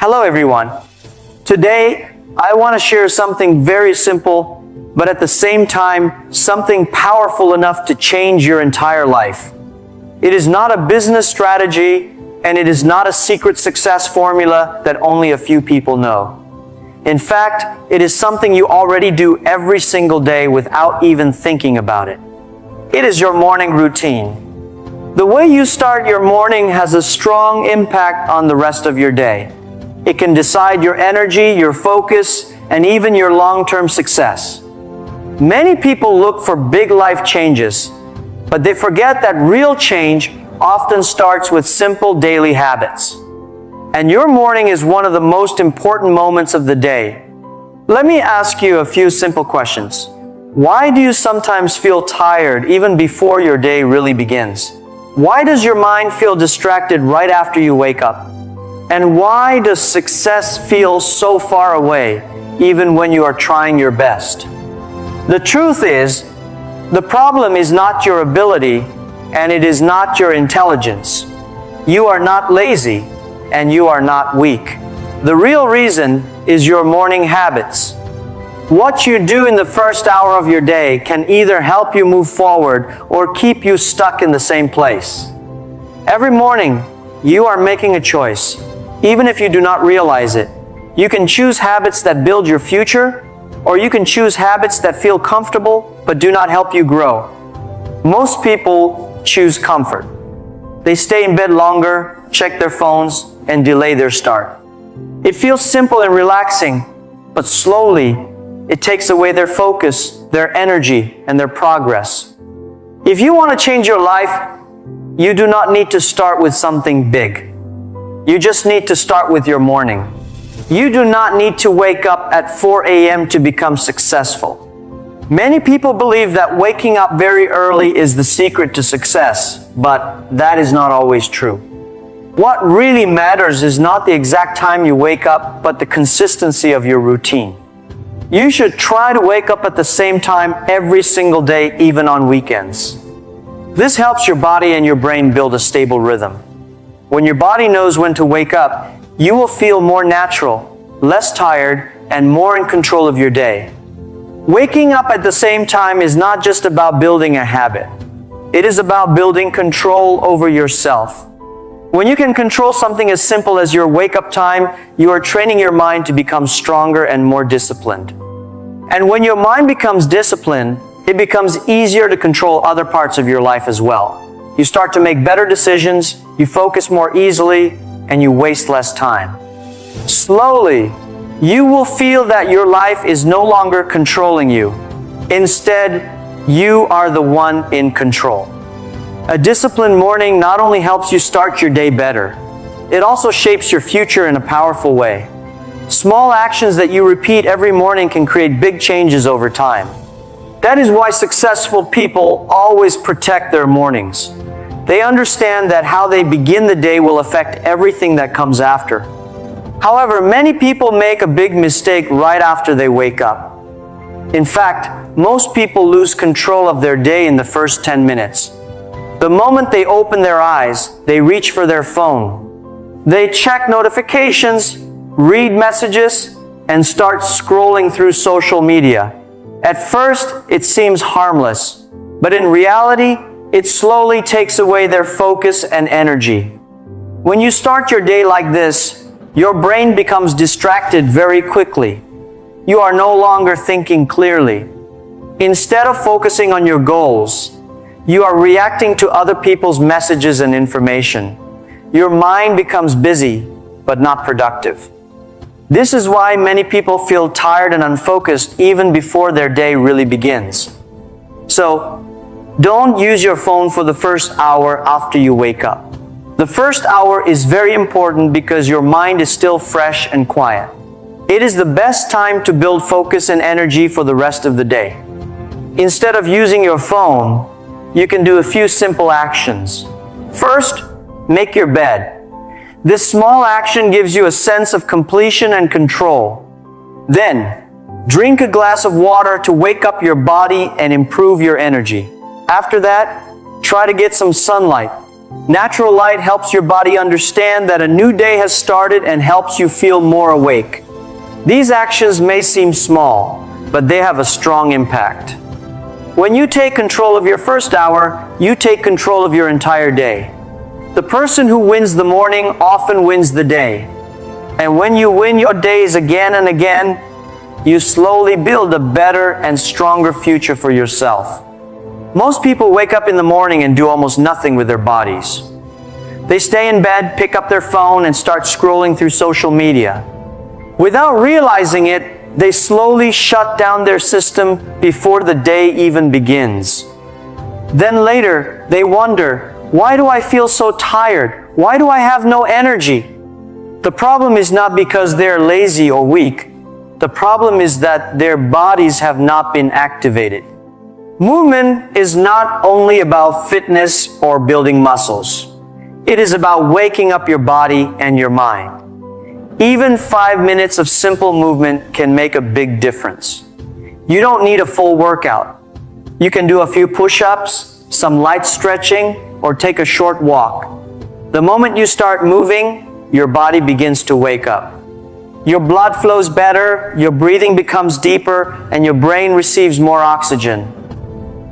Hello everyone. Today, I want to share something very simple, but at the same time, something powerful enough to change your entire life. It is not a business strategy, and it is not a secret success formula that only a few people know. In fact, it is something you already do every single day without even thinking about it. It is your morning routine. The way you start your morning has a strong impact on the rest of your day. It can decide your energy, your focus, and even your long-term success. Many people look for big life changes, but they forget that real change often starts with simple daily habits. And your morning is one of the most important moments of the day. Let me ask you a few simple questions. Why do you sometimes feel tired even before your day really begins? Why does your mind feel distracted right after you wake up? And why does success feel so far away, even when you are trying your best? The truth is, the problem is not your ability, and it is not your intelligence. You are not lazy, and you are not weak. The real reason is your morning habits. What you do in the first hour of your day can either help you move forward or keep you stuck in the same place. Every morning, you are making a choice. Even if you do not realize it, you can choose habits that build your future, or you can choose habits that feel comfortable but do not help you grow. Most people choose comfort. They stay in bed longer, check their phones, and delay their start. It feels simple and relaxing, but slowly, it takes away their focus, their energy, and their progress. If you want to change your life, you do not need to start with something big. You just need to start with your morning. You do not need to wake up at 4 a.m. to become successful. Many people believe that waking up very early is the secret to success, but that is not always true. What really matters is not the exact time you wake up, but the consistency of your routine. You should try to wake up at the same time every single day, even on weekends. This helps your body and your brain build a stable rhythm. When your body knows when to wake up, you will feel more natural, less tired, and more in control of your day. Waking up at the same time is not just about building a habit. It is about building control over yourself. When you can control something as simple as your wake-up time, you are training your mind to become stronger and more disciplined. And when your mind becomes disciplined, it becomes easier to control other parts of your life as well. You start to make better decisions, you focus more easily, and you waste less time. Slowly, you will feel that your life is no longer controlling you. Instead, you are the one in control. A disciplined morning not only helps you start your day better, it also shapes your future in a powerful way. Small actions that you repeat every morning can create big changes over time. That is why successful people always protect their mornings. They understand that how they begin the day will affect everything that comes after. However, many people make a big mistake right after they wake up. In fact, most people lose control of their day in the first 10 minutes. The moment they open their eyes, they reach for their phone. They check notifications, read messages, and start scrolling through social media. At first, it seems harmless, but in reality, it slowly takes away their focus and energy. When you start your day like this, your brain becomes distracted very quickly. You are no longer thinking clearly. Instead of focusing on your goals, you are reacting to other people's messages and information. Your mind becomes busy, but not productive. This is why many people feel tired and unfocused even before their day really begins. So, don't use your phone for the first hour after you wake up. The first hour is very important because your mind is still fresh and quiet. It is the best time to build focus and energy for the rest of the day. Instead of using your phone, you can do a few simple actions. First, make your bed. This small action gives you a sense of completion and control. Then, drink a glass of water to wake up your body and improve your energy. After that, try to get some sunlight. Natural light helps your body understand that a new day has started and helps you feel more awake. These actions may seem small, but they have a strong impact. When you take control of your first hour, you take control of your entire day. The person who wins the morning often wins the day. And when you win your days again and again, you slowly build a better and stronger future for yourself. Most people wake up in the morning and do almost nothing with their bodies. They stay in bed, pick up their phone, and start scrolling through social media. Without realizing it, they slowly shut down their system before the day even begins. Then later, they wonder, why do I feel so tired? Why do I have no energy? The problem is not because they're lazy or weak. The problem is that their bodies have not been activated. Movement is not only about fitness or building muscles. It is about waking up your body and your mind. Even 5 minutes of simple movement can make a big difference. You don't need a full workout. You can do a few push-ups, some light stretching, or take a short walk. The moment you start moving, your body begins to wake up. Your blood flows better, your breathing becomes deeper, and your brain receives more oxygen.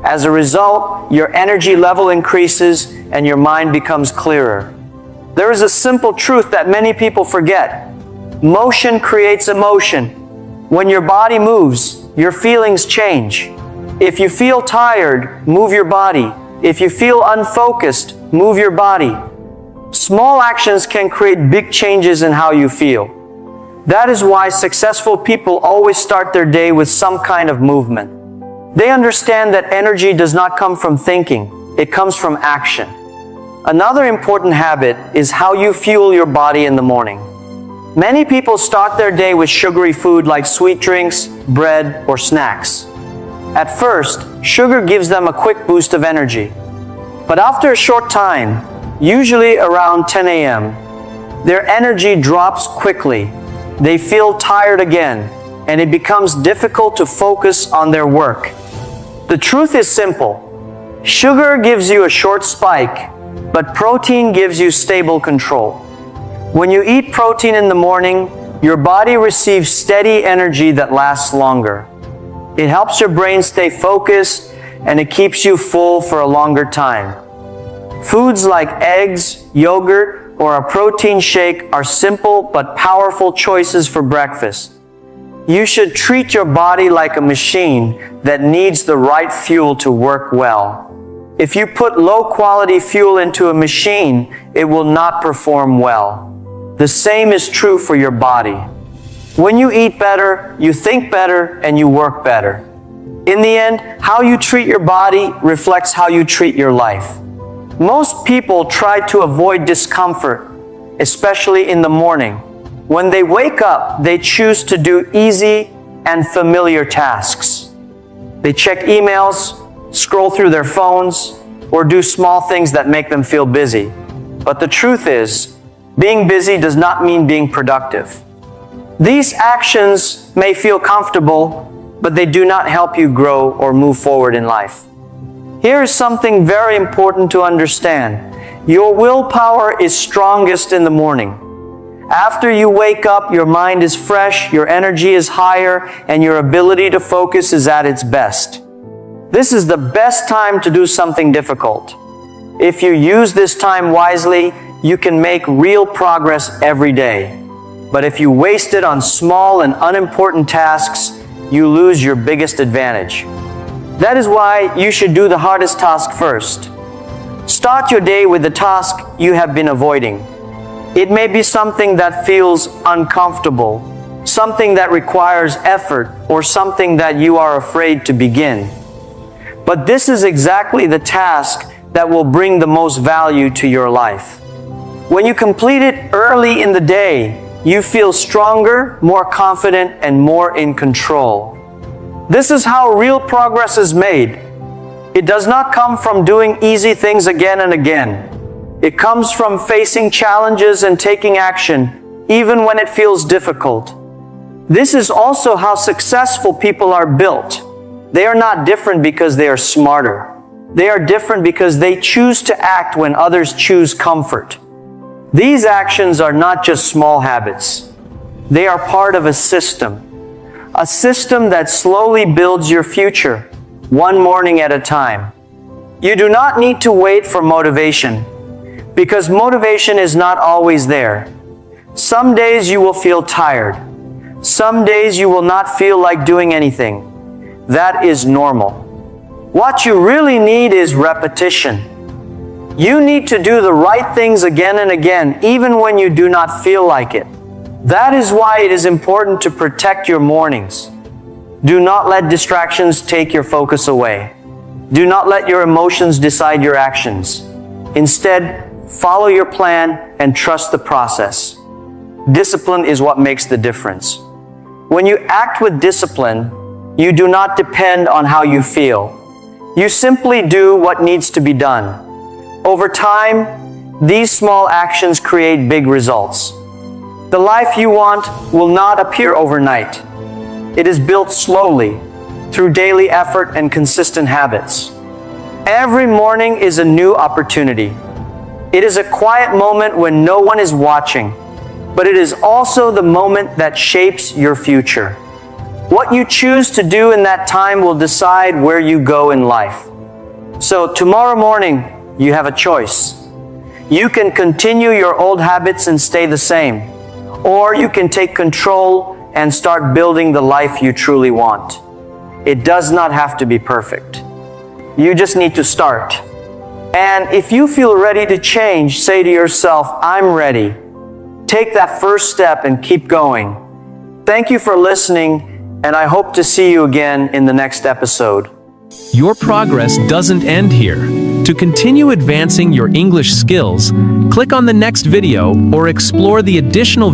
As a result, your energy level increases and your mind becomes clearer. There is a simple truth that many people forget. Motion creates emotion. When your body moves, your feelings change. If you feel tired, move your body. If you feel unfocused, move your body. Small actions can create big changes in how you feel. That is why successful people always start their day with some kind of movement. They understand that energy does not come from thinking, it comes from action. Another important habit is how you fuel your body in the morning. Many people start their day with sugary food like sweet drinks, bread, or snacks. At first, sugar gives them a quick boost of energy. But after a short time, usually around 10 a.m., their energy drops quickly. They feel tired again, and it becomes difficult to focus on their work. The truth is simple. Sugar gives you a short spike, but protein gives you stable control. When you eat protein in the morning, your body receives steady energy that lasts longer. It helps your brain stay focused, and it keeps you full for a longer time. Foods like eggs, yogurt, or a protein shake are simple but powerful choices for breakfast. You should treat your body like a machine that needs the right fuel to work well. If you put low-quality fuel into a machine, it will not perform well. The same is true for your body. When you eat better, you think better, and you work better. In the end, how you treat your body reflects how you treat your life. Most people try to avoid discomfort, especially in the morning. When they wake up, they choose to do easy and familiar tasks. They check emails, scroll through their phones, or do small things that make them feel busy. But the truth is, being busy does not mean being productive. These actions may feel comfortable, but they do not help you grow or move forward in life. Here is something very important to understand. Your willpower is strongest in the morning. After you wake up, your mind is fresh, your energy is higher, and your ability to focus is at its best. This is the best time to do something difficult. If you use this time wisely, you can make real progress every day. But if you waste it on small and unimportant tasks, you lose your biggest advantage. That is why you should do the hardest task first. Start your day with the task you have been avoiding. It may be something that feels uncomfortable, something that requires effort, or something that you are afraid to begin. But this is exactly the task that will bring the most value to your life. When you complete it early in the day, you feel stronger, more confident, and more in control. This is how real progress is made. It does not come from doing easy things again and again. It comes from facing challenges and taking action, even when it feels difficult. This is also how successful people are built. They are not different because they are smarter. They are different because they choose to act when others choose comfort. These actions are not just small habits. They are part of a system that slowly builds your future, one morning at a time. You do not need to wait for motivation, because motivation is not always there. Some days you will feel tired. Some days you will not feel like doing anything. That is normal. What you really need is repetition. You need to do the right things again and again, even when you do not feel like it. That is why it is important to protect your mornings. Do not let distractions take your focus away. Do not let your emotions decide your actions. Instead, follow your plan and trust the process. Discipline is what makes the difference. When you act with discipline, you do not depend on how you feel. You simply do what needs to be done. Over time, these small actions create big results. The life you want will not appear overnight. It is built slowly, through daily effort and consistent habits. Every morning is a new opportunity. It is a quiet moment when no one is watching, but it is also the moment that shapes your future. What you choose to do in that time will decide where you go in life. So tomorrow morning, you have a choice. You can continue your old habits and stay the same, or you can take control and start building the life you truly want. It does not have to be perfect. You just need to start. And if you feel ready to change, say to yourself, I'm ready. Take that first step and keep going. Thank you for listening, and I hope to see you again in the next episode. Your progress doesn't end here. To continue advancing your English skills, click on the next video or explore the additional